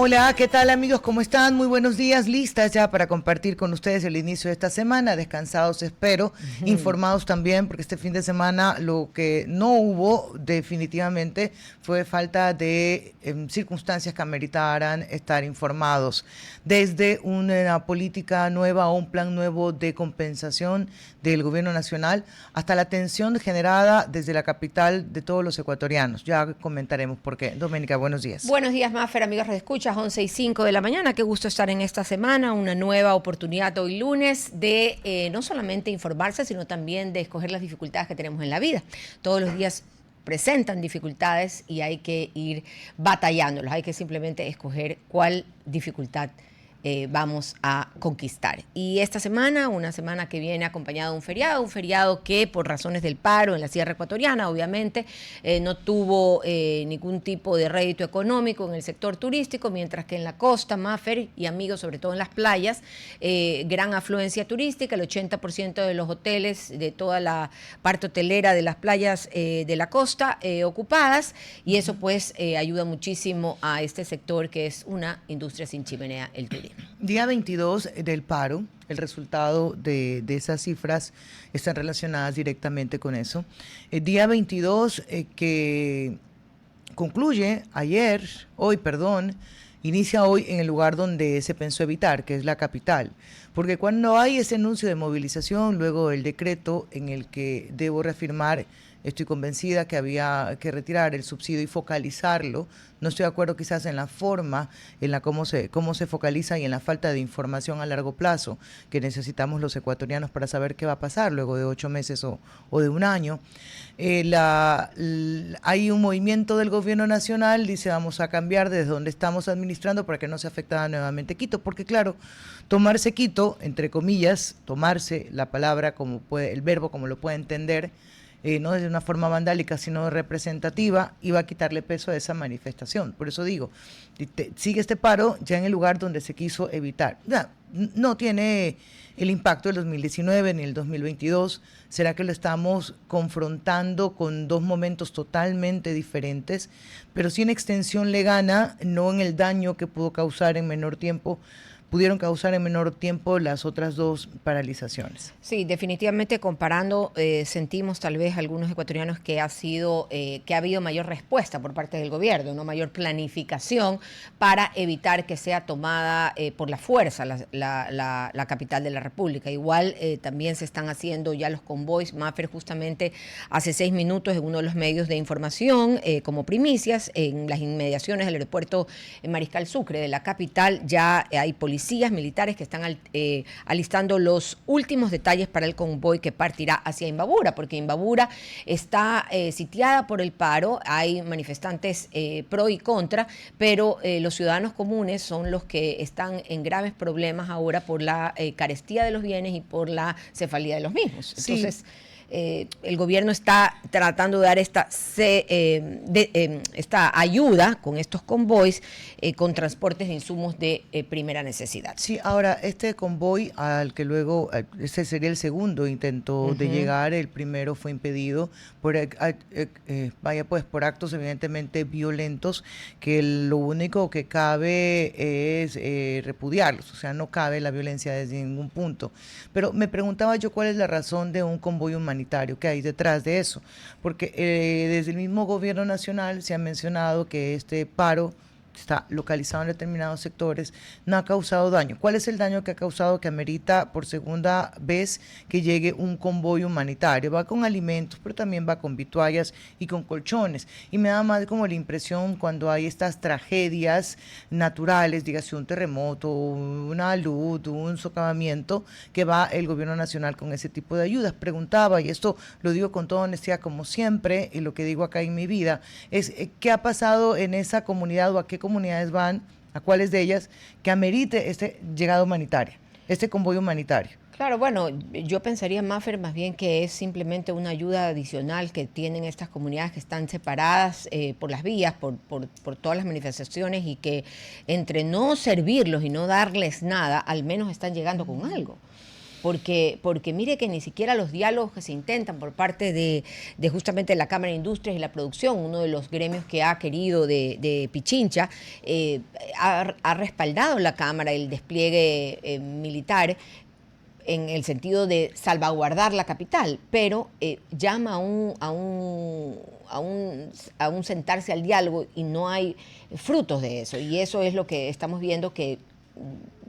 Hola, ¿qué tal amigos? ¿Cómo están? Muy buenos días, listas ya para compartir con ustedes el inicio de esta semana, descansados espero, informados también, porque este fin de semana lo que no hubo definitivamente fue falta de circunstancias que ameritaran estar informados, desde una política nueva o un plan nuevo de compensación del gobierno nacional hasta la tensión generada desde la capital de todos los ecuatorianos. Ya comentaremos por qué. Doménica, buenos días. Buenos días, Mafer, amigos redescuchas, 11:05 de la mañana. Qué gusto estar en esta semana, una nueva oportunidad hoy lunes de no solamente informarse, sino también de escoger las dificultades que tenemos en la vida. Todos los días presentan dificultades y hay que ir batallándolas, hay que simplemente escoger cuál dificultad vamos a conquistar. Y esta semana, una semana que viene acompañada de un feriado que por razones del paro en la Sierra Ecuatoriana, obviamente, no tuvo ningún tipo de rédito económico en el sector turístico, mientras que en la costa, Mafer y amigos, sobre todo en las playas, gran afluencia turística, el 80% de los hoteles, de toda la parte hotelera de las playas de la costa ocupadas, y eso pues ayuda muchísimo a este sector que es una industria sin chimenea, el turismo. Día 22 del paro, el resultado de esas cifras están relacionadas directamente con eso. El día 22 que concluye inicia hoy en el lugar donde se pensó evitar, que es la capital. Porque cuando hay ese anuncio de movilización, luego el decreto en el que debo reafirmar, estoy convencida que había que retirar el subsidio y focalizarlo. No estoy de acuerdo quizás en la forma, en la cómo se focaliza y en la falta de información a largo plazo que necesitamos los ecuatorianos para saber qué va a pasar luego de 8 meses o de un año. Hay un movimiento del gobierno nacional, dice vamos a cambiar desde donde estamos administrando para que no se afectada nuevamente Quito, porque claro, tomarse Quito, entre comillas, tomarse la palabra el verbo como lo puede entender, no desde una forma vandálica, sino representativa, iba a quitarle peso a esa manifestación. Por eso digo, sigue este paro ya en el lugar donde se quiso evitar. Ya, no tiene el impacto del 2019 ni el 2022. ¿Será que lo estamos confrontando con dos momentos totalmente diferentes? Pero sí en extensión le gana, no en el daño que pudieron causar en menor tiempo las otras dos paralizaciones. Sí, definitivamente comparando, sentimos tal vez algunos ecuatorianos que ha habido mayor respuesta por parte del gobierno, no mayor planificación para evitar que sea tomada por la fuerza la capital de la República. Igual también se están haciendo ya los convoys. Mafer justamente hace 6 minutos en uno de los medios de información, como primicias, en las inmediaciones del aeropuerto Mariscal Sucre de la capital, ya hay policías militares que están alistando los últimos detalles para el convoy que partirá hacia Imbabura, porque Imbabura está sitiada por el paro, hay manifestantes pro y contra, pero los ciudadanos comunes son los que están en graves problemas ahora por la carestía de los bienes y por la cefalía de los mismos. Entonces, sí. El gobierno está tratando de dar esta ayuda con estos convoys, con transportes de insumos de primera necesidad. Sí, ahora este convoy al que luego, ese sería el segundo intento de llegar, el primero fue impedido por actos evidentemente violentos, que lo único que cabe es repudiarlos, o sea, no cabe la violencia desde ningún punto. Pero me preguntaba yo cuál es la razón de un convoy humanitario que hay detrás de eso, porque desde el mismo gobierno nacional se ha mencionado que este paro está localizado en determinados sectores, no ha causado daño. ¿Cuál es el daño que ha causado que amerita por segunda vez que llegue un convoy humanitario? Va con alimentos, pero también va con vituallas y con colchones. Y me da más como la impresión cuando hay estas tragedias naturales, dígase un terremoto, una luz, un socavamiento, que va el gobierno nacional con ese tipo de ayudas. Preguntaba, y esto lo digo con toda honestidad como siempre, y lo que digo acá en mi vida, es ¿qué ha pasado en esa comunidad o a qué comunidades van, a cuáles de ellas, que amerite este llegada humanitaria, este convoy humanitario? Claro, bueno, yo pensaría, Mafer, más bien que es simplemente una ayuda adicional que tienen estas comunidades que están separadas por las vías, por todas las manifestaciones, y que entre no servirlos y no darles nada, al menos están llegando con algo. porque mire que ni siquiera los diálogos que se intentan por parte de justamente la Cámara de Industrias y la Producción, uno de los gremios que ha querido de Pichincha, ha respaldado la Cámara el despliegue militar en el sentido de salvaguardar la capital, pero llama a un sentarse al diálogo y no hay frutos de eso. Y eso es lo que estamos viendo que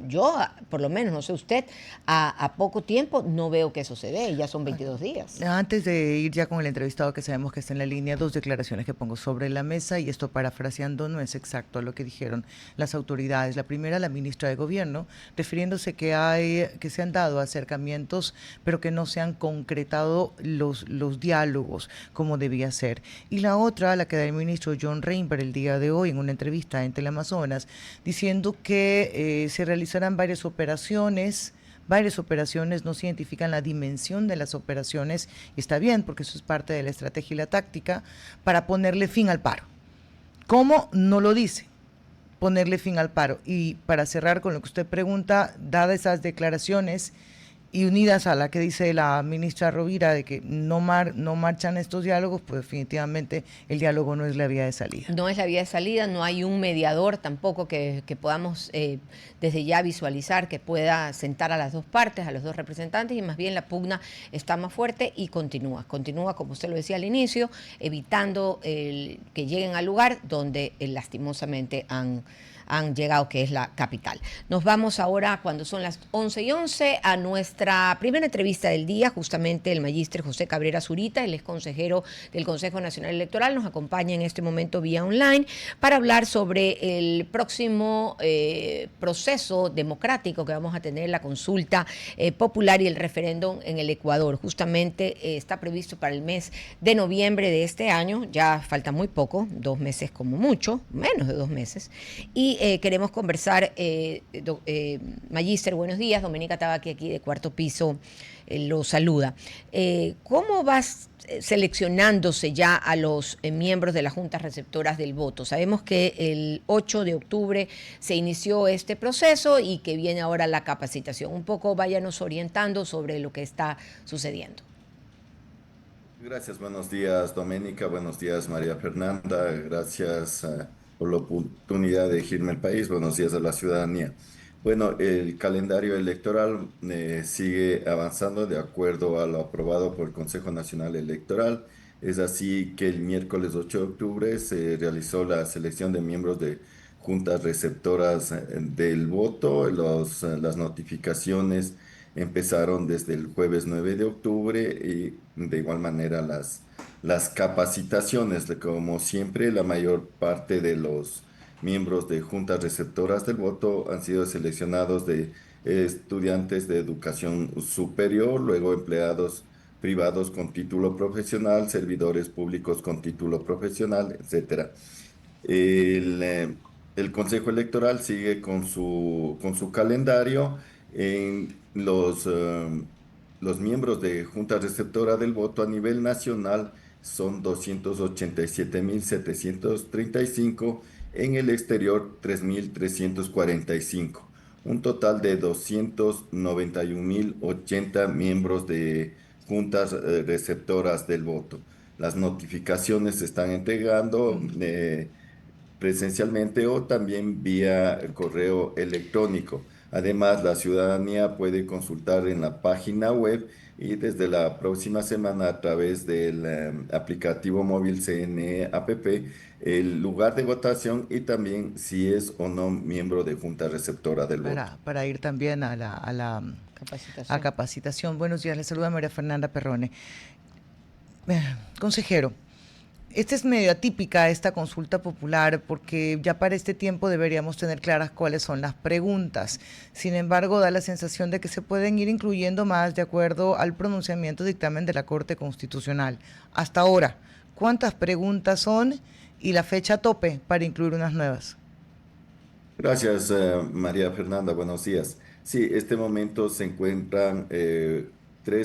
yo, por lo menos, no sé usted, a poco tiempo no veo que eso se dé, ya son 22 días. Antes de ir ya con el entrevistado que sabemos que está en la línea, dos declaraciones que pongo sobre la mesa y esto parafraseando no es exacto lo que dijeron las autoridades. La primera, la ministra de Gobierno, refiriéndose que se han dado acercamientos, pero que no se han concretado los diálogos como debía ser. Y la otra, la que da el ministro John Reinberg el día de hoy en una entrevista en Teleamazonas, diciendo que se realizarán varias operaciones, no se identifican la dimensión de las operaciones, y está bien, porque eso es parte de la estrategia y la táctica, para ponerle fin al paro. ¿Cómo? No lo dice, ponerle fin al paro. Y para cerrar con lo que usted pregunta, dadas esas declaraciones y unidas a la que dice la ministra Rovira de que no marchan estos diálogos, pues definitivamente el diálogo no es la vía de salida. No es la vía de salida, no hay un mediador tampoco que podamos desde ya visualizar que pueda sentar a las dos partes, a los dos representantes, y más bien la pugna está más fuerte y continúa, como usted lo decía al inicio, evitando que lleguen al lugar donde lastimosamente han llegado, que es la capital. Nos vamos ahora, cuando son las 11:11, a nuestra primera entrevista del día. Justamente el magíster José Cabrera Zurita, el ex consejero del Consejo Nacional Electoral, nos acompaña en este momento vía online para hablar sobre el próximo proceso democrático que vamos a tener, la consulta popular y el referéndum en el Ecuador. Justamente está previsto para el mes de noviembre de este año, ya falta muy poco, 2 meses como mucho, menos de 2 meses, y queremos conversar, magíster, buenos días, Domenica Tabaqui aquí de Cuarto Piso lo saluda. ¿Cómo vas seleccionándose ya a los miembros de las juntas receptoras del voto? Sabemos que el 8 de octubre se inició este proceso y que viene ahora la capacitación. Un poco váyanos orientando sobre lo que está sucediendo. Gracias, buenos días Doménica, buenos días María Fernanda, gracias por la oportunidad de elegirme el país, buenos días a la ciudadanía. Bueno, el calendario electoral sigue avanzando de acuerdo a lo aprobado por el Consejo Nacional Electoral. Es así que el miércoles 8 de octubre se realizó la selección de miembros de juntas receptoras del voto. Las notificaciones empezaron desde el jueves 9 de octubre y de igual manera las capacitaciones. Como siempre, la mayor parte de los miembros de juntas receptoras del voto han sido seleccionados de estudiantes de educación superior, luego empleados privados con título profesional, servidores públicos con título profesional, etcétera. El, eh, el Consejo Electoral sigue con su calendario. En los miembros de Junta Receptora del Voto a nivel nacional son 287.735, en el exterior 3.345, un total de 291.080 miembros de juntas receptoras del voto. Las notificaciones se están entregando presencialmente o también vía correo electrónico. Además, la ciudadanía puede consultar en la página web y desde la próxima semana a través del aplicativo móvil CNE App el lugar de votación y también si es o no miembro de junta receptora del voto. Para ir también a capacitación. Buenos días, le saluda María Fernanda Perrone. Consejero, esta es medio atípica esta consulta popular porque ya para este tiempo deberíamos tener claras cuáles son las preguntas. Sin embargo, da la sensación de que se pueden ir incluyendo más de acuerdo al pronunciamiento dictamen de la Corte Constitucional. Hasta ahora, ¿cuántas preguntas son y la fecha tope para incluir unas nuevas? Gracias, María Fernanda. Buenos días. Sí, este momento se encuentran 3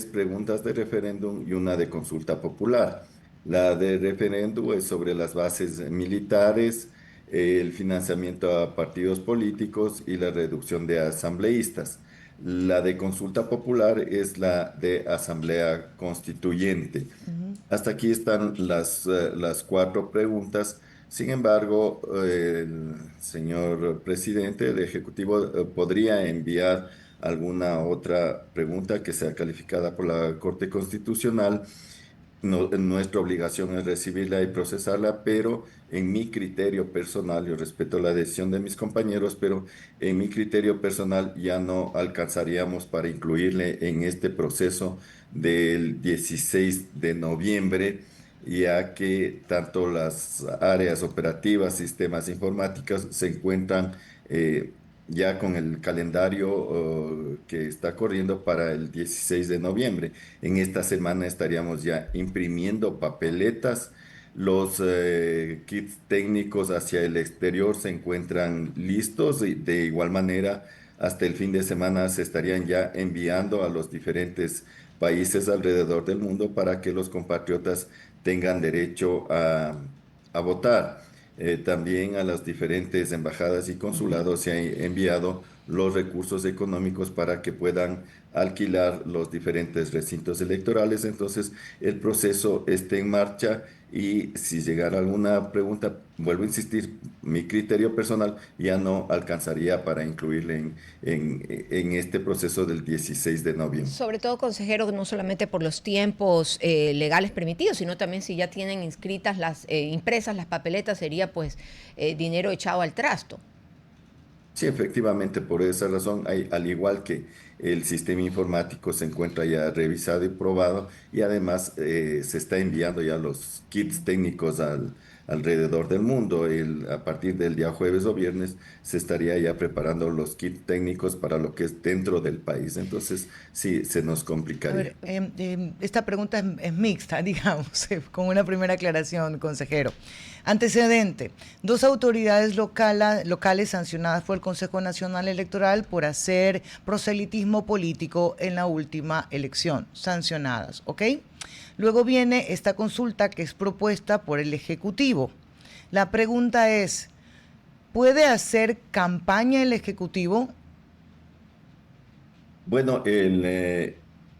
preguntas de referéndum y una de consulta popular. La de referéndum es sobre las bases militares, el financiamiento a partidos políticos y la reducción de asambleístas. La de consulta popular es la de asamblea constituyente. Ujú. Hasta aquí están las cuatro preguntas. Sin embargo, el señor presidente, el Ejecutivo, podría enviar alguna otra pregunta que sea calificada por la Corte Constitucional. Nuestra obligación es recibirla y procesarla, pero en mi criterio personal, yo respeto la decisión de mis compañeros, pero en mi criterio personal ya no alcanzaríamos para incluirle en este proceso del 16 de noviembre, ya que tanto las áreas operativas, sistemas informáticos se encuentran ya con el calendario que está corriendo para el 16 de noviembre. En esta semana estaríamos ya imprimiendo papeletas. Los kits técnicos hacia el exterior se encuentran listos y de igual manera hasta el fin de semana se estarían ya enviando a los diferentes países alrededor del mundo para que los compatriotas tengan derecho a votar. También a las diferentes embajadas y consulados se han enviado los recursos económicos para que puedan alquilar los diferentes recintos electorales. Entonces, el proceso está en marcha y si llegara alguna pregunta, vuelvo a insistir, mi criterio personal ya no alcanzaría para incluirle en este proceso del 16 de noviembre. Sobre todo, consejero, no solamente por los tiempos legales permitidos, sino también si ya tienen inscritas las impresas las papeletas, sería pues dinero echado al trasto. Sí, efectivamente, por esa razón, al igual que el sistema informático se encuentra ya revisado y probado, y además se está enviando ya los kits técnicos alrededor del mundo. A partir del día jueves o viernes se estaría ya preparando los kits técnicos para lo que es dentro del país. Entonces, sí, se nos A ver, complicaría. esta pregunta es mixta, digamos, con una primera aclaración, consejero. Antecedente: dos autoridades locales sancionadas por el Consejo Nacional Electoral por hacer proselitismo político en la última elección, sancionadas, ¿ok? Luego viene esta consulta que es propuesta por el Ejecutivo. La pregunta es: ¿puede hacer campaña el Ejecutivo? Bueno,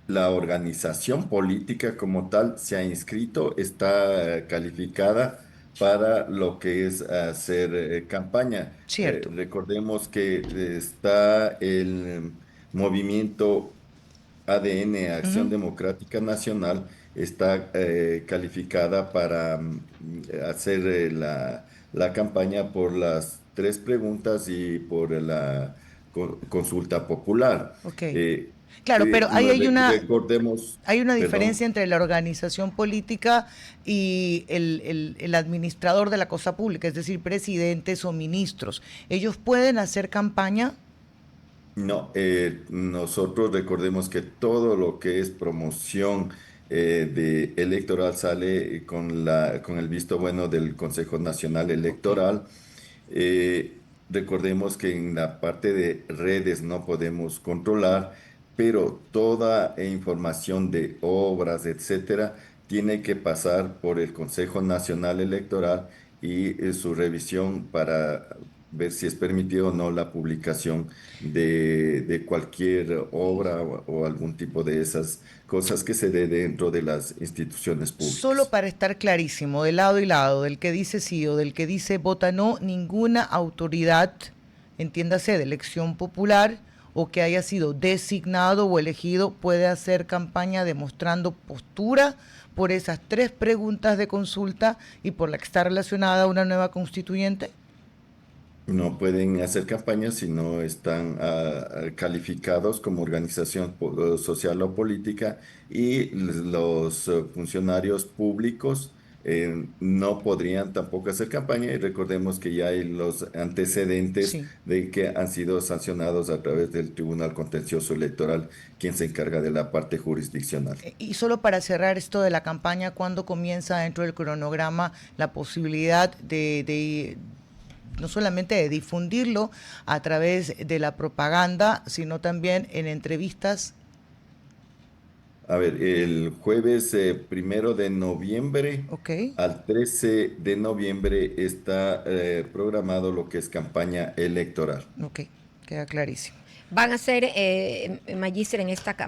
la organización política como tal se ha inscrito, está calificada para lo que es hacer campaña. Cierto. Recordemos que está el movimiento ADN, Acción Ujú. Democrática Nacional, está calificada para hacer la campaña por las tres preguntas y por la consulta popular. Ok. Eh, Claro, pero ahí Recordemos, hay una perdón. diferencia entre la organización política y el administrador de la cosa pública, es decir, presidentes o ministros. ¿Ellos pueden hacer campaña? No, nosotros recordemos que todo lo que es promoción de electoral sale con el visto bueno del Consejo Nacional Ok. Electoral. Recordemos que en la parte de redes no podemos controlar, pero toda información de obras, etcétera, tiene que pasar por el Consejo Nacional Electoral y su revisión para ver si es permitido o no la publicación de cualquier obra o algún tipo de esas cosas que se dé dentro de las instituciones Solo públicas. para estar clarísimo, de lado y lado, del que dice sí o del que dice vota no, ninguna autoridad, entiéndase, de elección popular o que haya sido designado o elegido puede hacer campaña demostrando postura por esas tres preguntas de consulta y por la que está relacionada una nueva constituyente. No pueden hacer campañas si no están calificados como organización social o política, y los funcionarios públicos no podrían tampoco hacer campaña, y recordemos que ya hay los antecedentes Sí. de que han sido sancionados a través del Tribunal Contencioso Electoral, quien se encarga de la parte jurisdiccional. Y solo para cerrar esto de la campaña, ¿cuándo comienza dentro del cronograma la posibilidad de no solamente de difundirlo a través de la propaganda, sino también en entrevistas? A ver, el jueves 1 de noviembre Ok, al 13 de noviembre está programado lo que es campaña electoral. ok, queda clarísimo. ¿Van a hacer, Magíster,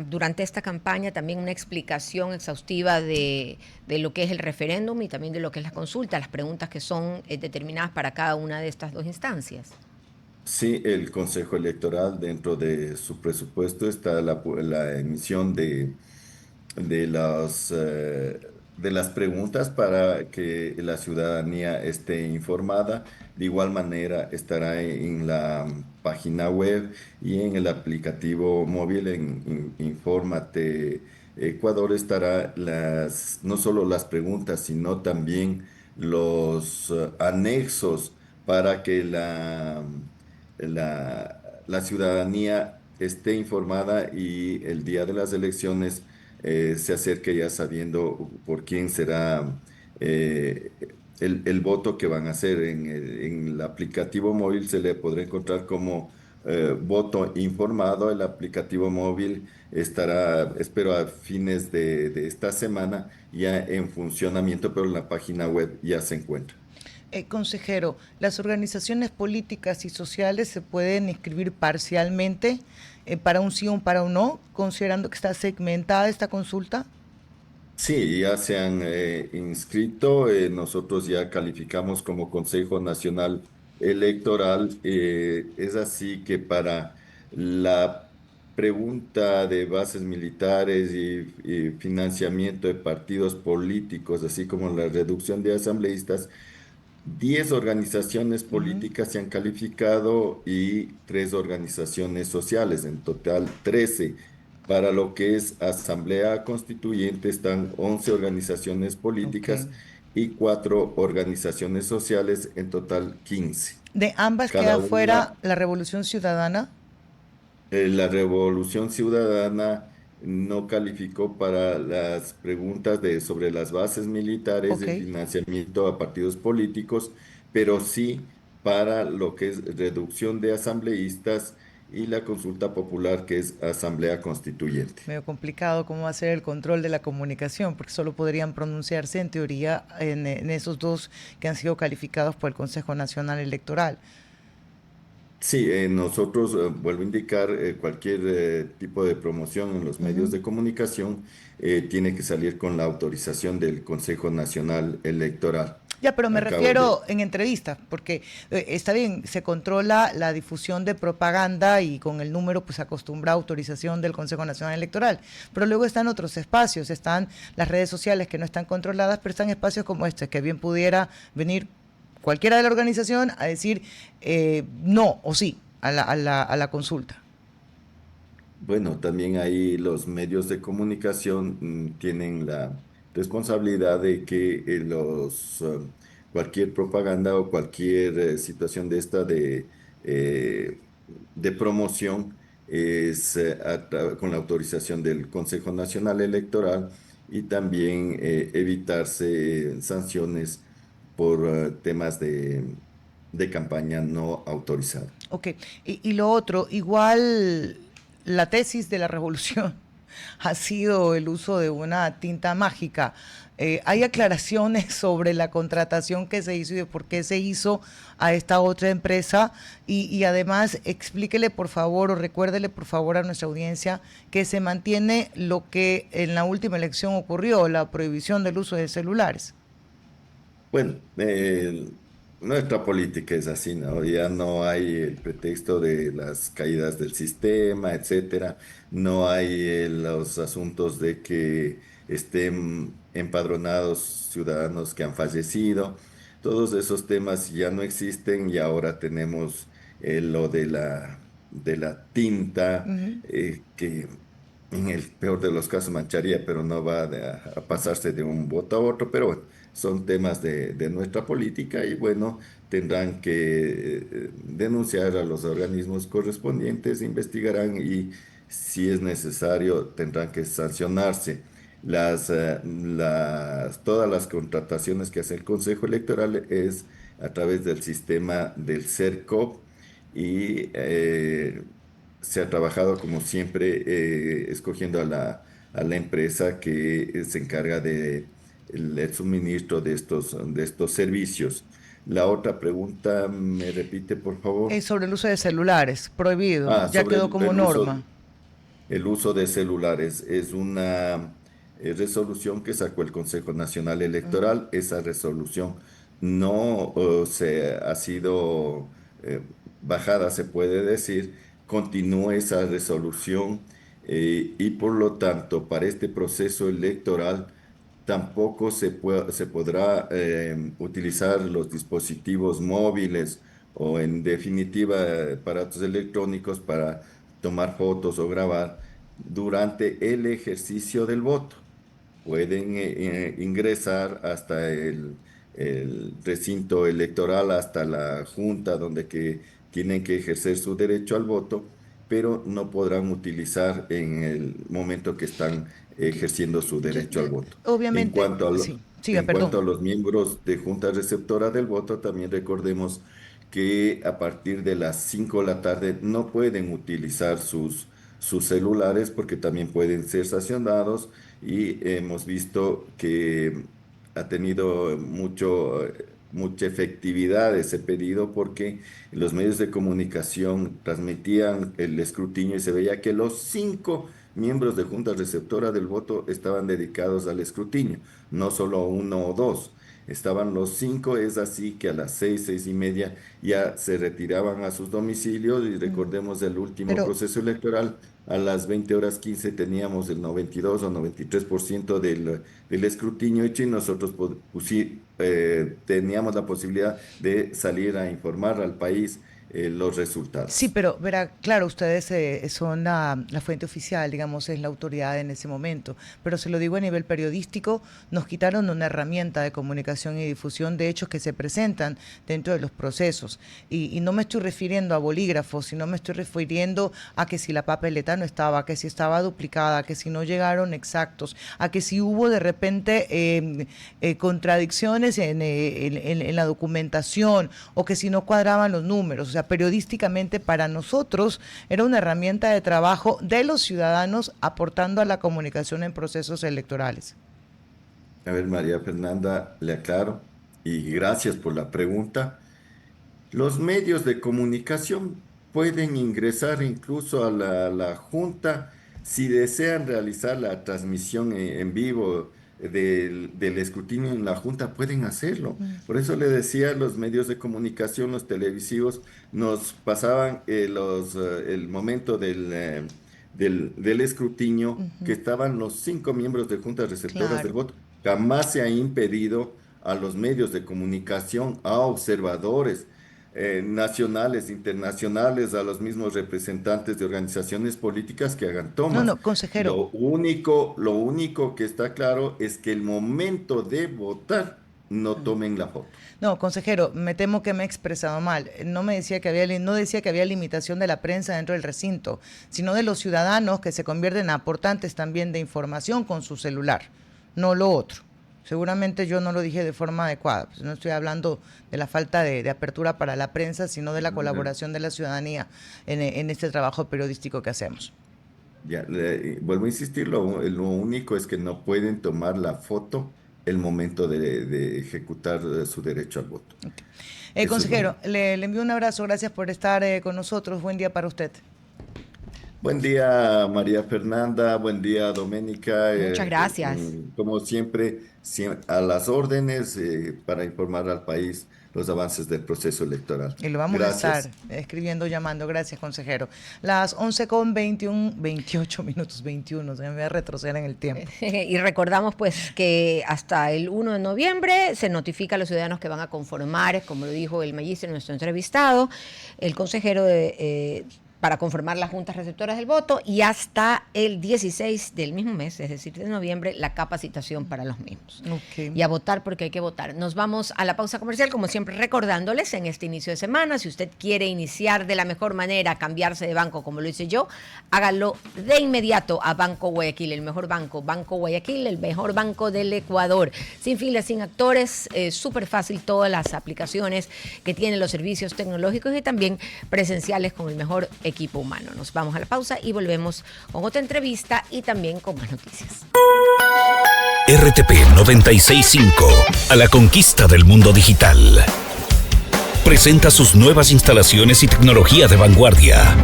durante esta campaña también una explicación exhaustiva de lo que es el referéndum y también de lo que es la consulta, las preguntas que son determinadas para cada una de estas dos instancias? Sí, el Consejo Electoral dentro de su presupuesto está la emisión de de las preguntas para que la ciudadanía esté informada. De igual manera estará en la página web y en el aplicativo móvil Infórmate Ecuador estará no solo las preguntas, sino también los anexos para que la ciudadanía esté informada y el día de las elecciones se acerque ya sabiendo por quién será eh, el voto que van a hacer. En el aplicativo móvil se le podrá encontrar como voto informado. El aplicativo móvil estará, espero, a fines de esta semana ya en funcionamiento, pero en la página web ya se encuentra. Consejero, ¿las organizaciones políticas y sociales se pueden inscribir parcialmente para un sí o para un no, considerando que está segmentada esta consulta? Sí, ya se han inscrito. Nosotros ya calificamos como Consejo Nacional Electoral. Es así que para la pregunta de bases militares y financiamiento de partidos políticos, así como la reducción de asambleístas, 10 organizaciones Ujú. políticas se han calificado y 3 organizaciones sociales, en total 13. Para lo que es Asamblea Constituyente están 11 organizaciones Ok. políticas y 4 organizaciones sociales, en total 15. De ambas Cada queda fuera una, la Revolución Ciudadana. la Revolución Ciudadana no calificó para las preguntas sobre las bases militares Ok. de financiamiento a partidos políticos, pero sí para lo que es reducción de asambleístas y la consulta popular, que es Asamblea Constituyente. Medio complicado cómo va a ser el control de la comunicación, porque solo podrían pronunciarse en teoría en esos dos que han sido calificados por el Consejo Nacional Electoral. Sí, nosotros, vuelvo a indicar, cualquier tipo de promoción en los medios Ujú. de comunicación tiene que salir con la autorización del Consejo Nacional Electoral. Ya, pero me Acabo de... refiero en entrevistas, porque está bien, se controla la difusión de propaganda y con el número pues acostumbra autorización del Consejo Nacional Electoral, pero luego están otros espacios, están las redes sociales que no están controladas, pero están espacios como este, que bien pudiera venir cualquiera de la organización a decir no o sí a la consulta. Bueno, también ahí los medios de comunicación tienen la responsabilidad de que cualquier propaganda o cualquier situación de esta de promoción es con la autorización del Consejo Nacional Electoral y también evitarse sanciones por temas de campaña no autorizada. Ok, y lo otro, igual la tesis de la revolución ha sido el uso de una tinta mágica. ¿Hay aclaraciones sobre la contratación que se hizo y de por qué se hizo a esta otra empresa? Y además, explíquele por favor o recuérdele por favor a nuestra audiencia que se mantiene lo que en la última elección ocurrió, la prohibición del uso de celulares. Bueno, nuestra política es así, ¿no? Ya no hay el pretexto de las caídas del sistema, etcétera. No hay los asuntos de que estén empadronados ciudadanos que han fallecido. Todos esos temas ya no existen y ahora tenemos lo de de la tinta, Ujú. que en el peor de los casos mancharía, pero no va a pasarse de un voto a otro. Pero bueno, son temas de nuestra política y bueno, tendrán que denunciar a los organismos correspondientes, investigarán y si es necesario tendrán que sancionarse. Todas las contrataciones que hace el Consejo Electoral es a través del sistema del CERCOP y se ha trabajado como siempre escogiendo a a la empresa que se encarga de el suministro de de estos servicios. La otra pregunta, ¿me repite, por favor? Es sobre el uso de celulares, prohibido, Ah, ya sobre quedó como el uso. norma. El uso de celulares es una resolución que sacó el Consejo Nacional Electoral. Esa resolución no se ha sido bajada, se puede decir. Continúa esa resolución y por lo tanto, para este proceso electoral tampoco se podrá utilizar los dispositivos móviles o en definitiva aparatos electrónicos para tomar fotos o grabar durante el ejercicio del voto. Pueden ingresar hasta el recinto electoral, hasta la junta donde que tienen que ejercer su derecho al voto, pero no podrán utilizar en el momento que están ejerciendo su derecho al voto. En Obviamente, cuanto a sí, siga, en cuanto perdón. a los miembros de junta receptora del voto, también recordemos que a partir de las 5 de la tarde no pueden utilizar sus celulares porque también pueden ser sancionados y hemos visto que ha tenido mucha efectividad ese pedido porque los medios de comunicación transmitían el escrutinio y se veía que los 5 miembros de junta receptora del voto estaban dedicados al escrutinio, no solo uno o dos. Estaban los 5, es así que a las 6, 6:30 ya se retiraban a sus domicilios y recordemos el último Pero proceso electoral, a las 20:15 teníamos el 92 o 93% del escrutinio hecho y nosotros teníamos la posibilidad de salir a informar al país los sí, resultados. pero verá, claro, ustedes son la fuente oficial, digamos, es la autoridad en ese momento, pero se lo digo a nivel periodístico, nos quitaron una herramienta de comunicación y difusión de hechos que se presentan dentro de los procesos. Y no me estoy refiriendo a bolígrafos, sino me estoy refiriendo a que si la papeleta no estaba, que si estaba duplicada, que si no llegaron exactos, a que si hubo de repente contradicciones en la documentación o que si no cuadraban los números. O sea, periodísticamente para nosotros era una herramienta de trabajo de los ciudadanos aportando a la comunicación en procesos electorales. A ver, María Fernanda, le aclaro y gracias por la pregunta. Los medios de comunicación pueden ingresar incluso a la Junta si desean realizar la transmisión en vivo del escrutinio en la Junta, pueden hacerlo. Por eso le decía, los medios de comunicación, los televisivos, nos pasaban el momento del escrutinio que estaban los 5 miembros de juntas receptoras del Claro. voto. Jamás se ha impedido a los medios de comunicación, a observadores, nacionales, internacionales, a los mismos representantes de organizaciones políticas que hagan No, tomas. no, consejero. Lo único que está claro es que el momento de votar no tomen la foto. No, consejero, me temo que me he expresado mal. No me decía que había, no decía que había limitación de la prensa dentro del recinto, sino de los ciudadanos que se convierten en aportantes también de información con su celular, no lo otro. Seguramente yo no lo dije de forma adecuada. Pues no estoy hablando de la falta de apertura para la prensa, sino de la colaboración de la ciudadanía en este trabajo periodístico que hacemos. Ya, vuelvo a insistir, lo único es que no pueden tomar la foto el momento de ejecutar su derecho al voto. Eso es lo Consejero, único. le envío un abrazo. Gracias por estar con nosotros. Buen día para usted. Buen día, María Fernanda. Buen día, Doménica. Muchas gracias. Como siempre, a las órdenes para informar al país los avances del proceso electoral. Y lo vamos a estar Gracias. escribiendo, llamando. Gracias, consejero. Las 11:21, 28 minutos, 21. Se me voy a retroceder en el tiempo. Y recordamos pues que hasta el 1 de noviembre se notifica a los ciudadanos que van a conformar, como lo dijo el magíster, nuestro entrevistado, el consejero para conformar las juntas receptoras del voto, y hasta el 16 del mismo mes, es decir, de noviembre, la capacitación para los mismos. Okay. Y a votar porque hay que votar. Nos vamos a la pausa comercial, como siempre recordándoles en este inicio de semana, si usted quiere iniciar de la mejor manera, cambiarse de banco como lo hice yo, hágalo de inmediato a Banco Guayaquil, el mejor banco, Banco Guayaquil, el mejor banco del Ecuador. Sin filas, sin actores, súper fácil todas las aplicaciones que tienen los servicios tecnológicos y también presenciales con el mejor equipo humano. Nos vamos a la pausa y volvemos con otra entrevista y también con más noticias. RTP 96.5, a la conquista del mundo digital. presenta sus nuevas instalaciones y tecnología de vanguardia.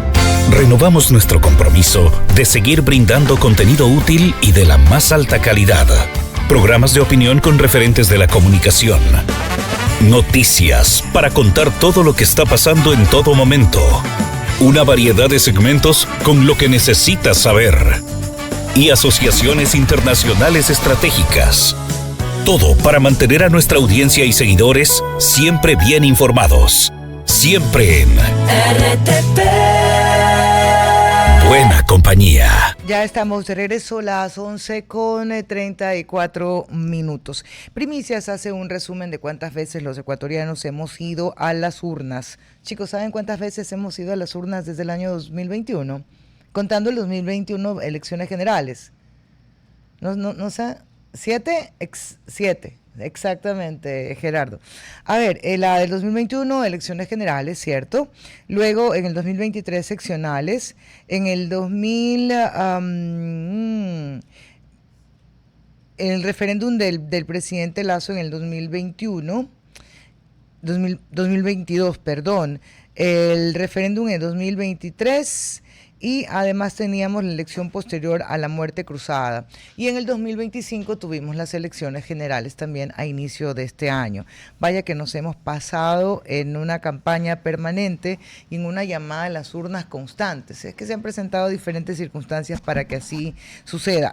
Renovamos nuestro compromiso de seguir brindando contenido útil y de la más alta calidad. Programas de opinión con referentes de la comunicación. Noticias para contar todo lo que está pasando en todo momento. Una variedad de segmentos con lo que necesitas saber. Y asociaciones internacionales estratégicas. Todo para mantener a nuestra audiencia y seguidores siempre bien informados. Siempre en RTP. Buena compañía. Ya estamos de regreso, las 11:34 Primicias hace un resumen de cuántas veces los ecuatorianos hemos ido a las urnas. Chicos, ¿saben cuántas veces hemos ido a las urnas desde el año 2021? Contando el 2021 elecciones generales. No sé, ¿siete? Siete. Exactamente, Gerardo. A ver, la del 2021, elecciones generales, ¿cierto? Luego, en el 2023, seccionales. En el 2000, el referéndum del presidente Lazo en el 2022, perdón. El referéndum en el 2023. Y además teníamos la elección posterior a la muerte cruzada. Y en el 2025 tuvimos las elecciones generales también a inicio de este año. Vaya que nos hemos pasado en una campaña permanente y en una llamada a las urnas constantes. Es que se han presentado diferentes circunstancias para que así suceda.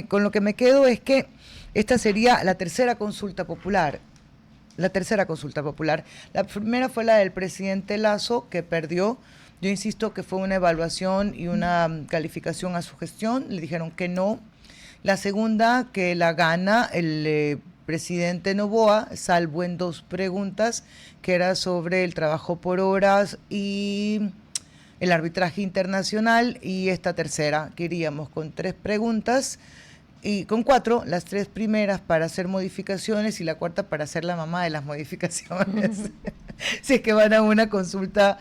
Con lo que me quedo es que esta sería la tercera consulta popular. La primera fue la del presidente Lazo, que perdió. Yo insisto que fue una evaluación y una calificación a su gestión. Le dijeron que no. La segunda, que la gana el presidente Noboa, salvo en 2 preguntas, que era sobre el trabajo por horas y el arbitraje internacional. Y esta tercera, que iríamos con 3 preguntas y con 4, las 3 primeras para hacer modificaciones y la cuarta para ser la mamá de las modificaciones. Si es que van a una consulta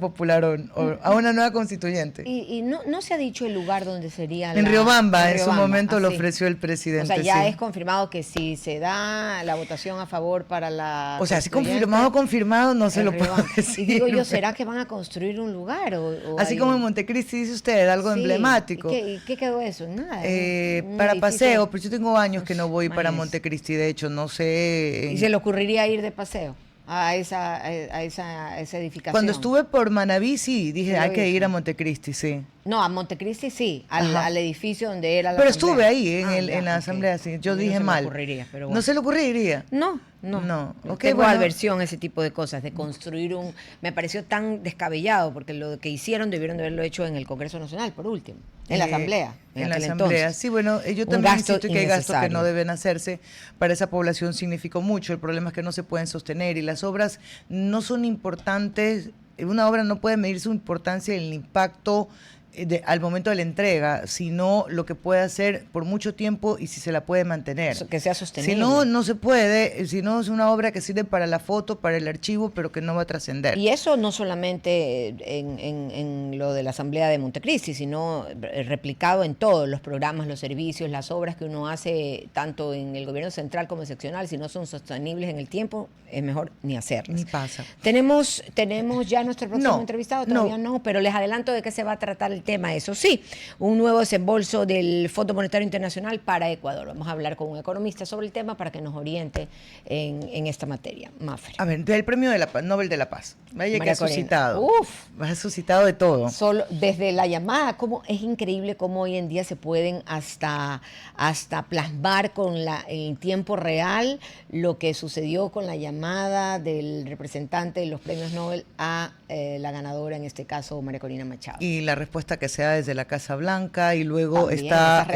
popular o a una nueva constituyente. Y no se ha dicho el lugar donde sería en Riobamba, en su momento lo ofreció el presidente. O sea, ya es confirmado que si se da la votación a favor para la... O sea, si confirmado, no se lo puedo decir. Y digo yo, ¿será que van a construir un lugar? Así como en Montecristi, dice usted, algo emblemático. ¿Y qué quedó eso? Nada. Para paseo, pero yo tengo años que no voy para Montecristi, de hecho, no sé... ¿Y se le ocurriría ir de paseo a esa edificación? Cuando estuve por Manaví, sí, dije, hay que ir a Montecristi, sí. No, a Montecristi sí, al edificio donde era la pero asamblea. Estuve ahí en la asamblea, sí. Yo dije mal. Pero bueno. ¿No se le ocurriría? No. Okay, Tengo aversión a ese tipo de cosas, de construir me pareció tan descabellado, porque lo que hicieron debieron de haberlo hecho en el Congreso Nacional, por último, en la Asamblea. En la Asamblea, entonces. Sí, bueno, yo también insisto que hay gastos que no deben hacerse. Para esa población significó mucho. El problema es que no se pueden sostener y las obras no son importantes. Una obra no puede medir su importancia en el impacto al momento de la entrega, sino lo que puede hacer por mucho tiempo y si se la puede mantener. Que sea sostenible. Si no, no se puede, si no es una obra que sirve para la foto, para el archivo, pero que no va a trascender. Y eso no solamente en lo de la Asamblea de Montecristi, sino replicado en todos los programas, los servicios, las obras que uno hace, tanto en el gobierno central como seccional, si no son sostenibles en el tiempo, es mejor ni hacerlas. Ni pasa. ¿Tenemos ya nuestro próximo entrevistado? Todavía no, pero les adelanto de qué se va a tratar el tema. Eso sí, un nuevo desembolso del Fondo Monetario Internacional para Ecuador. Vamos a hablar con un economista sobre el tema para que nos oriente en esta materia. Mafre. A ver, del premio de Nobel de la Paz. Vaya que ha suscitado. Ha suscitado de todo. Solo desde la llamada, es increíble cómo hoy en día se pueden hasta plasmar en tiempo real lo que sucedió con la llamada del representante de los premios Nobel a la ganadora, en este caso María Corina Machado. Y la respuesta que se da desde la Casa Blanca y luego también está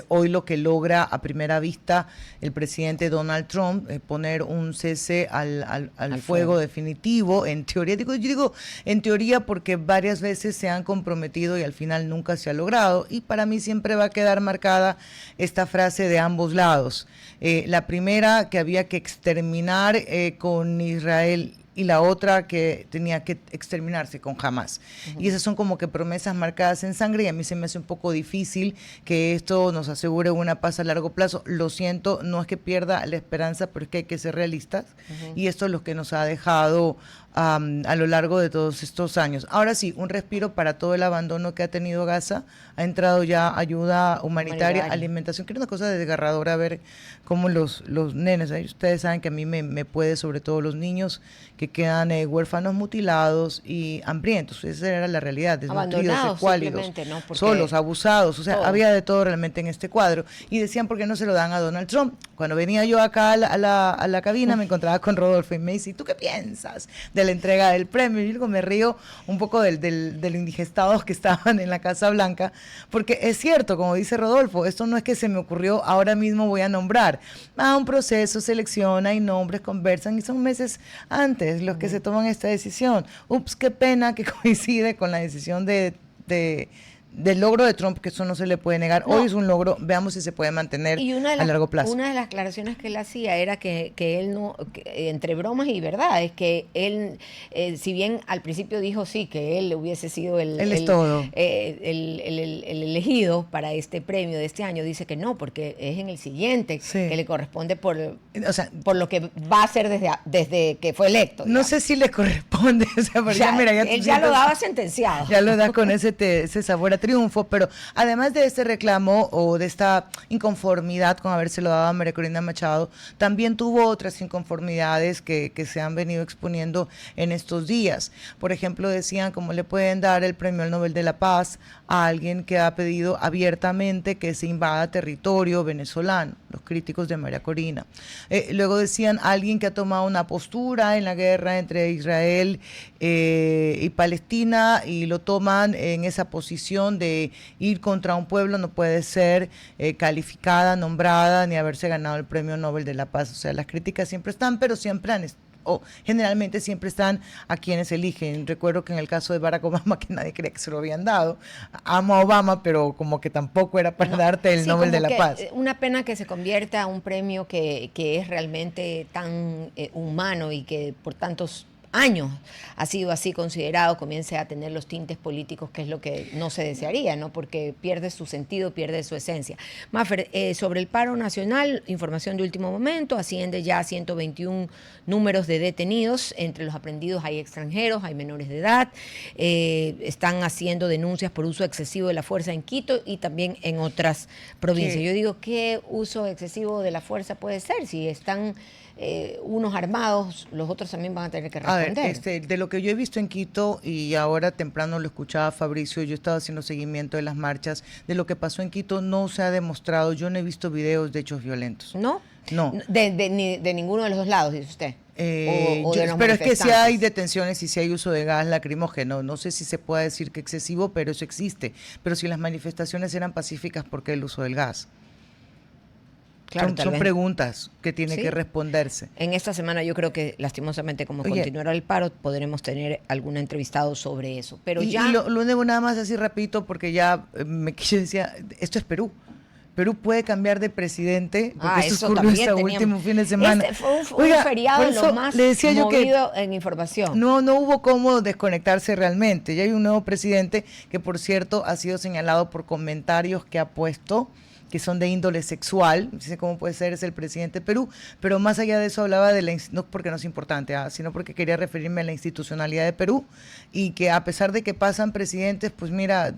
hoy lo que logra a primera vista el presidente Donald Trump, poner un cese al fuego definitivo. En teoría, yo digo en teoría porque varias veces se han comprometido y al final nunca se ha logrado, y para mí siempre va a quedar marcada esta frase de ambos lados. La primera, que había que exterminar con Israel y la otra que tenía que exterminarse con Hamas. Y esas son como que promesas marcadas en sangre y a mí se me hace un poco difícil que esto nos asegure una paz a largo plazo. Lo siento, no es que pierda la esperanza, pero es que hay que ser realistas y esto es lo que nos ha dejado a lo largo de todos estos años. Ahora sí, un respiro para todo el abandono que ha tenido Gaza. Ha entrado ya ayuda humanitaria, alimentación, que era una cosa desgarradora ver cómo los nenes, ustedes saben que a mí me puede, sobre todo los niños que quedan huérfanos, mutilados y hambrientos. Esa era la realidad, desnutridos, escuálidos, ¿no? Solos, abusados, o sea, había de todo realmente en este cuadro. Y decían, ¿por qué no se lo dan a Donald Trump? Cuando venía yo acá a la cabina me encontraba con Rodolfo y me dice, ¿tú qué piensas de la entrega del premio? Y yo me río un poco de lo indigestados que estaban en la Casa Blanca, porque es cierto, como dice Rodolfo, esto no es que se me ocurrió, ahora mismo voy a nombrar. Un proceso, selección, hay nombres, conversan y son meses antes los que se toman esta decisión. Ups, qué pena que coincide con la decisión del logro de Trump, que eso no se le puede negar. Hoy es un logro, veamos si se puede mantener a largo plazo. Una de las aclaraciones que él hacía era que él no, entre bromas y verdad, es que él, si bien al principio dijo sí, que él hubiese sido el elegido para este premio de este año, dice que no, porque es en el siguiente que le corresponde por lo que va a hacer desde que fue electo. No sé si le corresponde, o sea, porque él ya lo daba sentenciado. Ya lo da con ese sabor a triunfo, pero además de este reclamo o de esta inconformidad con habérselo dado a María Corina Machado, también tuvo otras inconformidades que se han venido exponiendo en estos días. Por ejemplo, decían cómo le pueden dar el premio al Nobel de la Paz a alguien que ha pedido abiertamente que se invada territorio venezolano, los críticos de María Corina. Luego decían alguien que ha tomado una postura en la guerra entre Israel y Palestina y lo toman en esa posición de ir contra un pueblo, no puede ser calificada, nombrada, ni haberse ganado el premio Nobel de la Paz. O sea, las críticas siempre están, pero siempre generalmente siempre están a quienes eligen. Recuerdo que en el caso de Barack Obama, que nadie creía que se lo habían dado, amo a Obama, pero como que tampoco era para darte el Nobel de la Paz. Una pena que se convierta en un premio que es realmente tan humano y que por tantos años ha sido así considerado, comience a tener los tintes políticos, que es lo que no se desearía, ¿no? Porque pierde su sentido, pierde su esencia. Maffer, sobre el paro nacional, información de último momento, asciende ya a 121 números de detenidos. Entre los aprendidos hay extranjeros, hay menores de edad, están haciendo denuncias por uso excesivo de la fuerza en Quito y también en otras provincias. Yo digo, ¿qué uso excesivo de la fuerza puede ser? Si están unos armados, los otros también van a tener que responder. A ver, de lo que yo he visto en Quito, y ahora temprano lo escuchaba Fabricio, yo estaba haciendo seguimiento de las marchas, de lo que pasó en Quito no se ha demostrado, yo no he visto videos de hechos violentos. ¿No? No. De ninguno de los dos lados, dice usted. Pero es que sí hay detenciones y sí hay uso de gas lacrimógeno. No sé si se puede decir que excesivo, pero eso existe. Pero si las manifestaciones eran pacíficas, ¿por qué el uso del gas? Claro, son preguntas que tienen que responderse. En esta semana yo creo que lastimosamente como continuará el paro podremos tener algún entrevistado sobre eso. Pero y lo debo nada más así rapidito porque ya yo decía, esto es Perú. Perú puede cambiar de presidente, porque eso ocurrió este último fin de semana. Fue un feriado lo más movido en información. No hubo cómo desconectarse realmente. Ya hay un nuevo presidente que, por cierto, ha sido señalado por comentarios que ha puesto, que son de índole sexual. Dice, ¿cómo puede ser? Es el presidente de Perú. Pero más allá de eso hablaba no porque no es importante, sino porque quería referirme a la institucionalidad de Perú y que a pesar de que pasan presidentes, pues mira,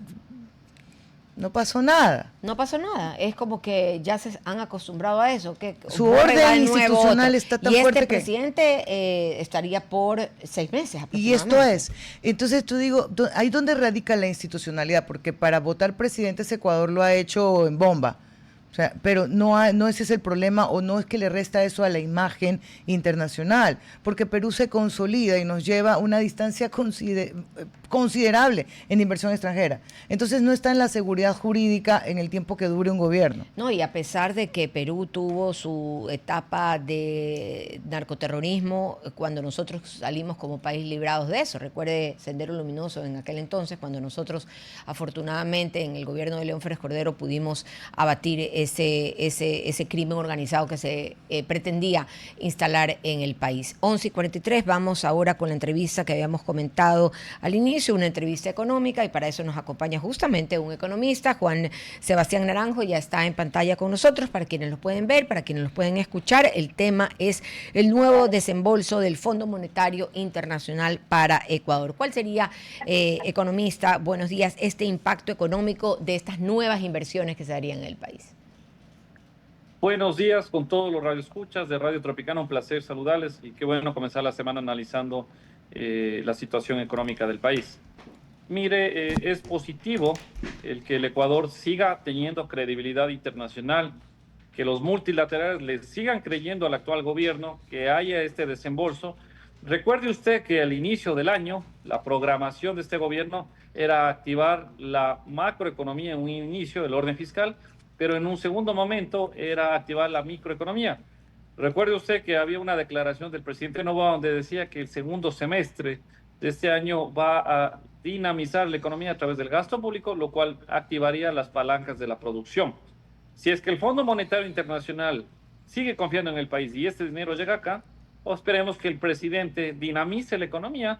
no pasó nada. No pasó nada. Es como que ya se han acostumbrado a eso. Que su orden institucional está tan fuerte que presidente estaría por 6 meses aproximadamente. Y esto es. Entonces tú digo, ahí donde radica la institucionalidad, porque para votar presidentes Ecuador lo ha hecho en bomba. O sea, pero no ese es el problema, o no es que le resta eso a la imagen internacional, porque Perú se consolida y nos lleva una distancia considerable en inversión extranjera. Entonces no está en la seguridad jurídica en el tiempo que dure un gobierno. No, y a pesar de que Perú tuvo su etapa de narcoterrorismo, cuando nosotros salimos como país librados de eso, recuerde Sendero Luminoso en aquel entonces, cuando nosotros afortunadamente en el gobierno de León Férez Cordero pudimos abatir ese crimen organizado que se pretendía instalar en el país. 11:43, vamos ahora con la entrevista que habíamos comentado al inicio, una entrevista económica, y para eso nos acompaña justamente un economista, Juan Sebastián Naranjo, ya está en pantalla con nosotros, para quienes lo pueden ver, para quienes lo pueden escuchar. El tema es el nuevo desembolso del Fondo Monetario Internacional para Ecuador. ¿Cuál sería, economista, buenos días, este impacto económico de estas nuevas inversiones que se harían en el país? Buenos días con todos los radioescuchas de Radio Tropicana, un placer saludarles y qué bueno comenzar la semana analizando la situación económica del país. Mire, es positivo el que el Ecuador siga teniendo credibilidad internacional, que los multilaterales le sigan creyendo al actual gobierno, que haya este desembolso. Recuerde usted que al inicio del año, la programación de este gobierno era activar la macroeconomía en un inicio, el orden fiscal, pero en un segundo momento era activar la microeconomía. Recuerde usted que había una declaración del presidente Noboa donde decía que el segundo semestre de este año va a dinamizar la economía a través del gasto público, lo cual activaría las palancas de la producción. Si es que el Fondo Monetario Internacional sigue confiando en el país y este dinero llega acá, o esperemos que el presidente dinamice la economía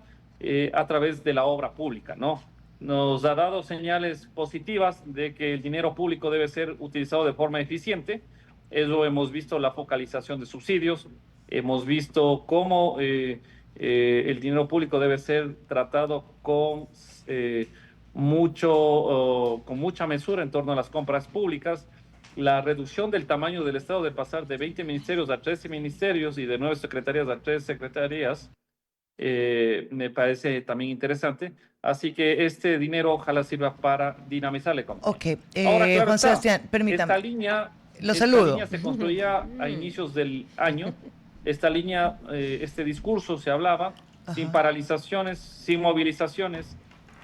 a través de la obra pública, ¿no? Nos ha dado señales positivas de que el dinero público debe ser utilizado de forma eficiente. Eso hemos visto la focalización de subsidios, hemos visto cómo el dinero público debe ser tratado con mucha mesura en torno a las compras públicas. La reducción del tamaño del Estado de pasar de 20 ministerios a 13 ministerios y de 9 secretarías a 3 secretarías me parece también interesante. Así que este dinero ojalá sirva para dinamizar la economía. Ok, Ahora, claro Juan está, Sebastián, permítame. Lo esta saludo. línea se construía a inicios del año. Esta línea, este discurso se hablaba sin paralizaciones, sin movilizaciones,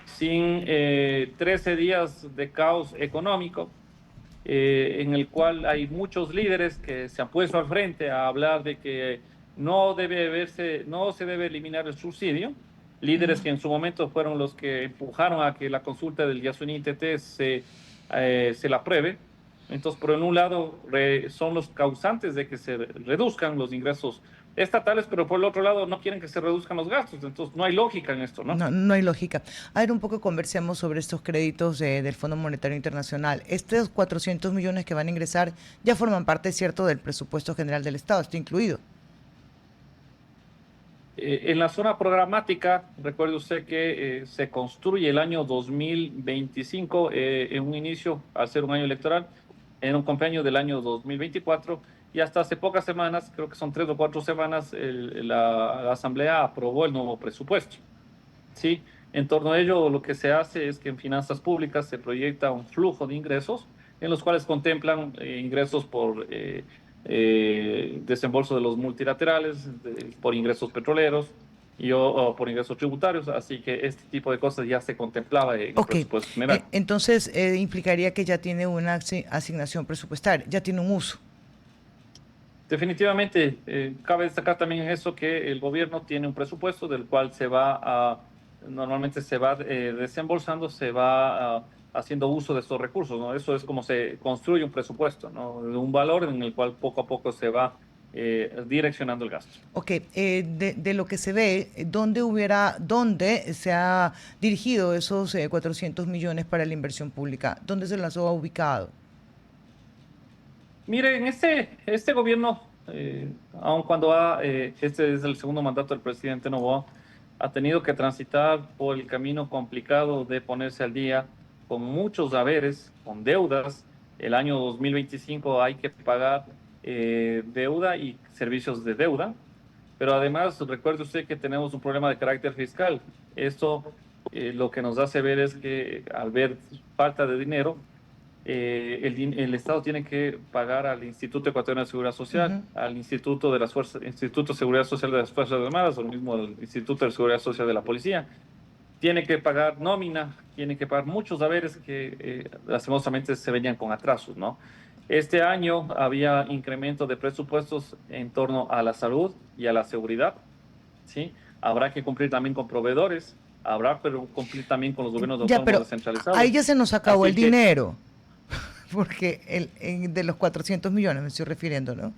sin 13 días de caos económico, en el cual hay muchos líderes que se han puesto al frente a hablar de que no se debe eliminar el subsidio. Líderes que en su momento fueron los que empujaron a que la consulta del Yasuní TT se la apruebe. Entonces, por un lado, son los causantes de que se reduzcan los ingresos estatales, pero por el otro lado no quieren que se reduzcan los gastos. Entonces, no hay lógica en esto, ¿no? No hay lógica. A ver, un poco conversemos sobre estos créditos del Fondo Monetario Internacional. Estos 400 millones que van a ingresar ya forman parte, ¿cierto?, del presupuesto general del Estado, está incluido. En la zona programática, recuerde usted que se construye el año 2025 en un inicio, al ser un año electoral, en un cumpleaños del año 2024, y hasta hace pocas semanas, creo que son 3 o 4 semanas, la Asamblea aprobó el nuevo presupuesto. ¿Sí? En torno a ello, lo que se hace es que en finanzas públicas se proyecta un flujo de ingresos, en los cuales contemplan ingresos por desembolso de los multilaterales, por ingresos petroleros y por ingresos tributarios, así que este tipo de cosas ya se contemplaba en el presupuesto general. Entonces, implicaría que ya tiene una asignación presupuestaria, ya tiene un uso. Definitivamente, cabe destacar también en eso que el gobierno tiene un presupuesto del cual normalmente se va desembolsando, se va haciendo uso de estos recursos, ¿no? Eso es como se construye un presupuesto, ¿no? Un valor en el cual poco a poco se va direccionando el gasto. Ok, de lo que se ve, ¿dónde se ha dirigido esos 400 millones para la inversión pública? ¿Dónde se las ha ubicado? Miren, este gobierno, aun cuando este es el segundo mandato del presidente Noboa, ha tenido que transitar por el camino complicado de ponerse al día con muchos haberes, con deudas. El año 2025 hay que pagar deuda y servicios de deuda, pero además recuerde usted que tenemos un problema de carácter fiscal. Esto lo que nos hace ver es que al ver falta de dinero, el Estado tiene que pagar al Instituto Ecuatoriano de Seguridad Social, al Instituto de Seguridad Social de las Fuerzas Armadas, o lo mismo al Instituto de Seguridad Social de la Policía. tiene que pagar nómina, tiene que pagar muchos haberes que lastimosamente se venían con atrasos, ¿no? Este año había incremento de presupuestos en torno a la salud y a la seguridad, ¿sí? Habrá que cumplir también con proveedores, habrá que cumplir también con los gobiernos Ya, autónomos pero ahí descentralizados. ya se nos acabó Así el que, dinero, porque de los 400 millones me estoy refiriendo, ¿no?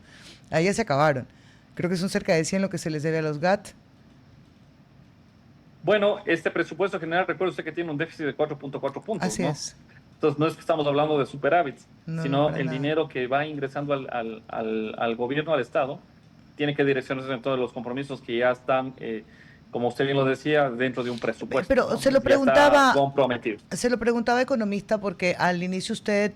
Ahí ya se acabaron. Creo que son cerca de 100 lo que se les debe a los GAT. bueno, este presupuesto general, recuerde usted que tiene un déficit de 4.4 puntos, Así ¿no? es. Entonces, no es que estamos hablando de superávits, No, no, sino para el nada. dinero que va ingresando al gobierno, al Estado, tiene que direccionarse en todos los compromisos que ya están, como usted bien lo decía, dentro de un presupuesto, Pero ¿no? Ya está comprometido. se lo preguntaba economista porque al inicio usted,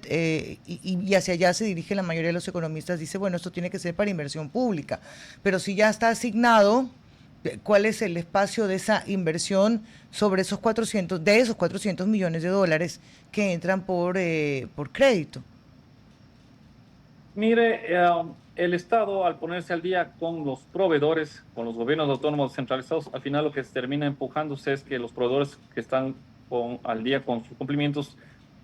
y hacia allá se dirige la mayoría de los economistas, dice, bueno, esto tiene que ser para inversión pública, pero si ya está asignado, ¿cuál es el espacio de esa inversión sobre esos 400 millones de dólares que entran por crédito? Mire, el Estado, al ponerse al día con los proveedores, con los gobiernos autónomos descentralizados, al final lo que se termina empujándose es que los proveedores que están al día con sus cumplimientos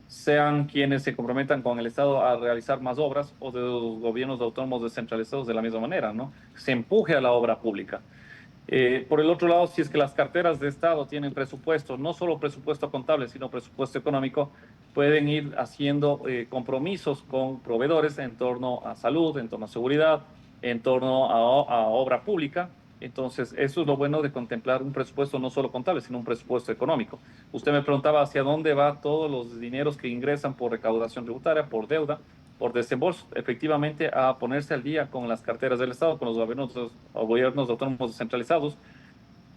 sean quienes se comprometan con el Estado a realizar más obras o de los gobiernos autónomos descentralizados de la misma manera, ¿no? Se empuje a la obra pública. Por el otro lado, si es que las carteras de Estado tienen presupuesto, no solo presupuesto contable, sino presupuesto económico, pueden ir haciendo compromisos con proveedores en torno a salud, en torno a seguridad, en torno a obra pública. Entonces, eso es lo bueno de contemplar un presupuesto no solo contable, sino un presupuesto económico. Usted me preguntaba hacia dónde va todos los dineros que ingresan por recaudación tributaria, por deuda, por desembolso, efectivamente a ponerse al día con las carteras del Estado, con los gobiernos autónomos descentralizados,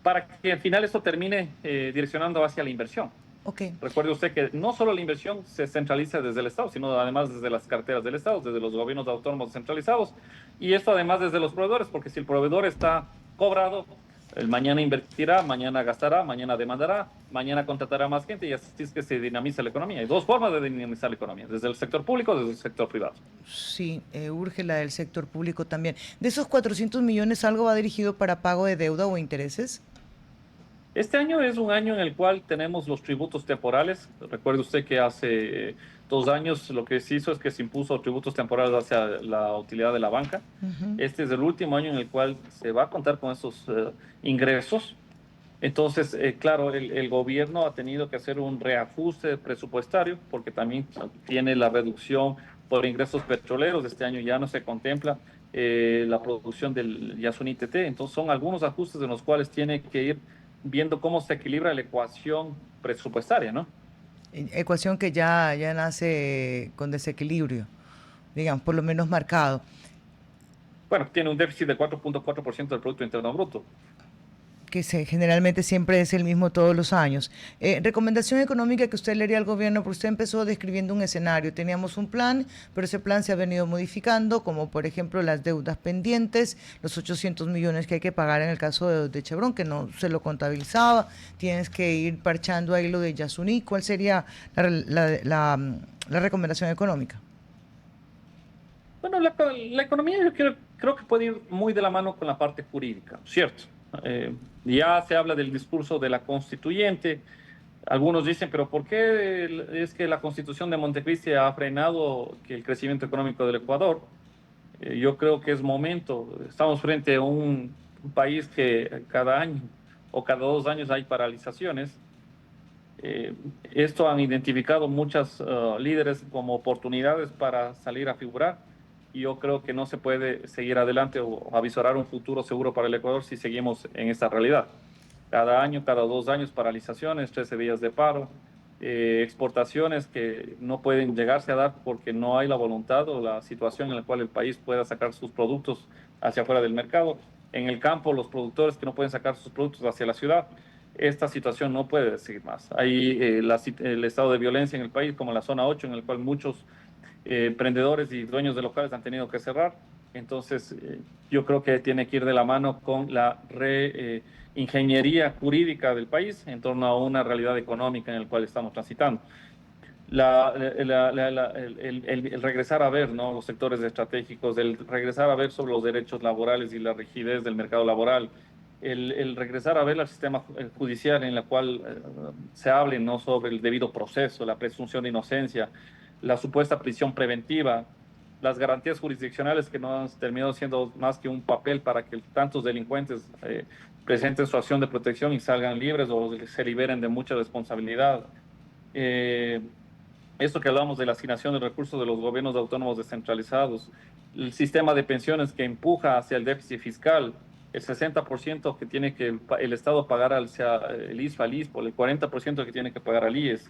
para que al final esto termine direccionando hacia la inversión. Ok. Recuerde usted que no solo la inversión se centraliza desde el Estado, sino además desde las carteras del Estado, desde los gobiernos autónomos descentralizados, y esto además desde los proveedores, porque si el proveedor está cobrado, el mañana invertirá, mañana gastará, mañana demandará, mañana contratará más gente y así es que se dinamiza la economía. Hay dos formas de dinamizar la economía, desde el sector público, desde el sector privado. Sí, urge la del sector público también. ¿De esos 400 millones algo va dirigido para pago de deuda o intereses? Este año es un año en el cual tenemos los tributos temporales. Recuerde usted que hace 2 años lo que se hizo es que se impuso tributos temporales hacia la utilidad de la banca. Este es el último año en el cual se va a contar con esos ingresos. Entonces, claro, el gobierno ha tenido que hacer un reajuste presupuestario porque también tiene la reducción por ingresos petroleros. Este año ya no se contempla la producción del Yasuní TT. Entonces, son algunos ajustes en los cuales tiene que ir viendo cómo se equilibra la ecuación presupuestaria, ¿no? Ecuación que ya nace con desequilibrio, digamos, por lo menos marcado. Bueno, tiene un déficit del 4.4% del Producto Interno Bruto. Que generalmente siempre es el mismo todos los años. Recomendación económica que usted le haría al gobierno, porque usted empezó describiendo un escenario. Teníamos un plan, pero ese plan se ha venido modificando, como por ejemplo las deudas pendientes, los 800 millones que hay que pagar en el caso de Chevron, que no se lo contabilizaba. Tienes que ir parchando ahí lo de Yasuní. ¿Cuál sería la recomendación económica? Bueno, la economía yo creo que puede ir muy de la mano con la parte jurídica, ¿cierto? Ya se habla del discurso de la constituyente. Algunos dicen, pero ¿por qué es que la constitución de Montecristi ha frenado el crecimiento económico del Ecuador? Yo creo que es momento. Estamos frente a un país que cada año o cada 2 años hay paralizaciones. Esto han identificado muchas líderes como oportunidades para salir a figurar. Y yo creo que no se puede seguir adelante o avisorar un futuro seguro para el Ecuador si seguimos en esta realidad. Cada año, cada 2 años, paralizaciones, 13 días de paro, exportaciones que no pueden llegarse a dar porque no hay la voluntad o la situación en la cual el país pueda sacar sus productos hacia afuera del mercado. En el campo, los productores que no pueden sacar sus productos hacia la ciudad. Esta situación no puede seguir más. Hay el estado de violencia en el país, como la zona 8, en el cual muchos emprendedores y dueños de locales han tenido que cerrar. Entonces, yo creo que tiene que ir de la mano con la ingeniería jurídica del país en torno a una realidad económica en la cual estamos transitando. El regresar a ver, ¿no?, los sectores estratégicos, el regresar a ver sobre los derechos laborales y la rigidez del mercado laboral, el regresar a ver el sistema judicial en la cual se hable, ¿no?, sobre el debido proceso, la presunción de inocencia, la supuesta prisión preventiva, las garantías jurisdiccionales que no han terminado siendo más que un papel para que tantos delincuentes presenten su acción de protección y salgan libres o se liberen de mucha responsabilidad. Esto que hablamos de la asignación de recursos de los gobiernos autónomos descentralizados, el sistema de pensiones que empuja hacia el déficit fiscal, el 60% que tiene que el Estado pagar al el ISFA, al ISPO, el 40% que tiene que pagar al IES.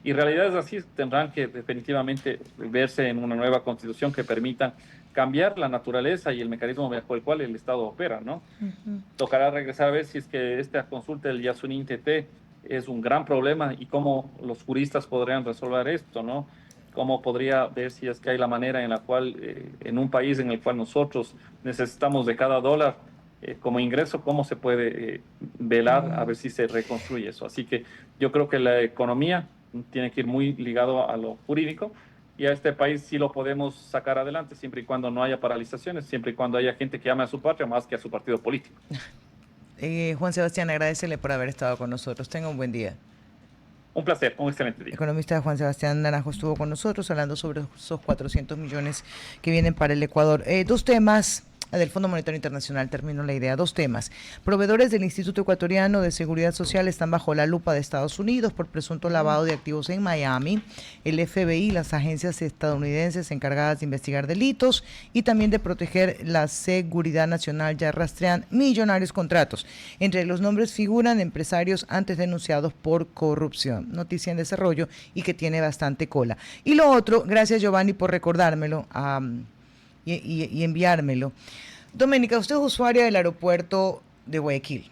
Y realidades así tendrán que definitivamente verse en una nueva constitución que permita cambiar la naturaleza y el mecanismo bajo el cual el Estado opera, ¿no? Tocará regresar a ver si es que esta consulta del Yasuní TT es un gran problema y cómo los juristas podrían resolver esto, ¿no? Cómo podría ver si es que hay la manera en la cual, en un país en el cual nosotros necesitamos de cada dólar como ingreso, cómo se puede velar a ver si se reconstruye eso. Así que yo creo que la economía tiene que ir muy ligado a lo jurídico, y a este país sí lo podemos sacar adelante siempre y cuando no haya paralizaciones, siempre y cuando haya gente que ame a su patria más que a su partido político. Juan Sebastián, agradecele por haber estado con nosotros. Tenga un buen día. Un placer, un excelente día. El economista Juan Sebastián Naranjo estuvo con nosotros hablando sobre esos 400 millones que vienen para el Ecuador. Dos temas del Fondo Monetario Internacional, termino la idea. 2 temas. Proveedores del Instituto Ecuatoriano de Seguridad Social están bajo la lupa de Estados Unidos por presunto lavado de activos en Miami. El FBI, las agencias estadounidenses encargadas de investigar delitos y también de proteger la seguridad nacional, ya rastrean millonarios contratos. Entre los nombres figuran empresarios antes denunciados por corrupción. Noticia en desarrollo y que tiene bastante cola. Y lo otro, gracias Giovanni por recordármelo y enviármelo. Doménica, usted es usuaria del aeropuerto de Guayaquil.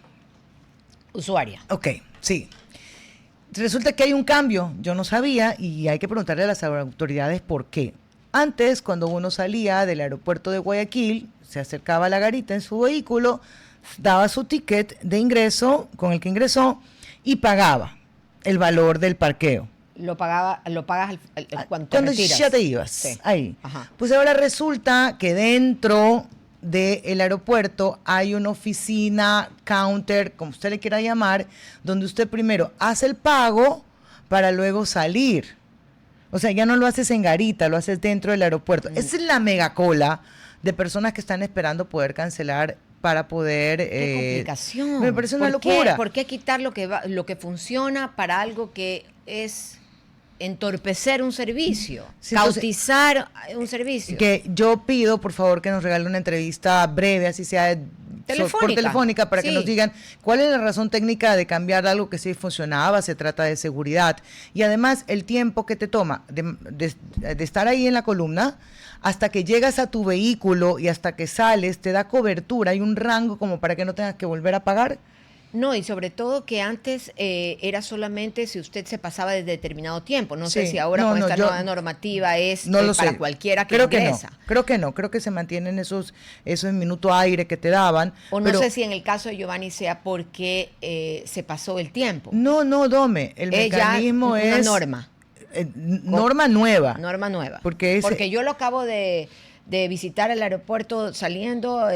Usuaria. Ok, sí. Resulta que hay un cambio, yo no sabía, y hay que preguntarle a las autoridades por qué. Antes, cuando uno salía del aeropuerto de Guayaquil, se acercaba a la garita en su vehículo, daba su ticket de ingreso con el que ingresó y pagaba el valor del parqueo. Lo pagas cuando cuando retiras. Ya te ibas, sí. Ahí. Ajá. Pues ahora resulta que dentro del aeropuerto hay una oficina, counter, como usted le quiera llamar, donde usted primero hace el pago para luego salir. O sea, ya no lo haces en garita, lo haces dentro del aeropuerto. Esa es la megacola de personas que están esperando poder cancelar para poder... ¡Qué complicación! Me parece una locura. ¿Por qué quitar lo que funciona para algo que es entorpecer un servicio, sí, cautizar un servicio? Que yo pido, por favor, que nos regale una entrevista breve, así sea por telefónica, para que nos digan cuál es la razón técnica de cambiar algo que sí funcionaba, se trata de seguridad. Y además, el tiempo que te toma de estar ahí en la columna hasta que llegas a tu vehículo y hasta que sales, te da cobertura, hay un rango como para que no tengas que volver a pagar. No, y sobre todo que antes era solamente si usted se pasaba de determinado tiempo. No sé si ahora con esta nueva normativa es para cualquiera que ingresa. Creo que se mantienen esos minutos aire que te daban. O no sé si en el caso de Giovanni sea porque se pasó el tiempo. No, Dome, el mecanismo es... una norma. Norma nueva. Norma nueva. Porque yo lo acabo de visitar el aeropuerto saliendo, a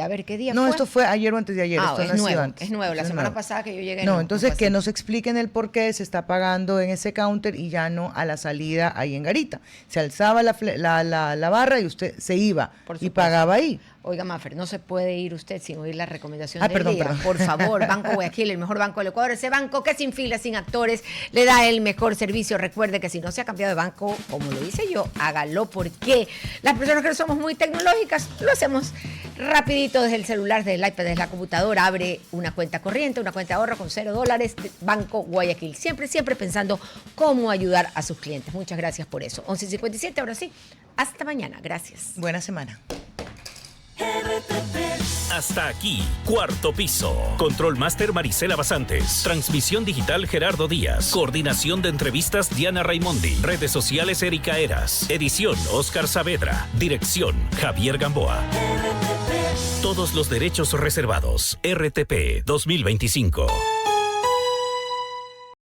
ver qué día fue. No, esto fue ayer o antes de ayer. Esto es nuevo. La semana pasada que yo llegué. No, entonces que nos expliquen el por qué se está pagando en ese counter y ya no a la salida ahí en garita. Se alzaba la barra y usted se iba y pagaba ahí. Oiga, Mafer, no se puede ir usted sin oír la recomendación del día. Por favor, Banco Guayaquil, el mejor banco del Ecuador. Ese banco que sin filas, sin actores, le da el mejor servicio. Recuerde que si no se ha cambiado de banco, como lo hice yo, hágalo, porque las personas que no somos muy tecnológicas, lo hacemos rapidito desde el celular, desde el iPad, desde la computadora. Abre una cuenta corriente, una cuenta de ahorro con $0. Banco Guayaquil. Siempre pensando cómo ayudar a sus clientes. Muchas gracias por eso. 11:57, ahora sí. Hasta mañana. Gracias. Buena semana. Hasta aquí, Cuarto Piso. Control Master Marisela Basantes. Transmisión digital Gerardo Díaz. Coordinación de entrevistas Diana Raimondi. Redes sociales Erika Eras. Edición Oscar Saavedra. Dirección Javier Gamboa. Todos los derechos reservados. RTP 2025.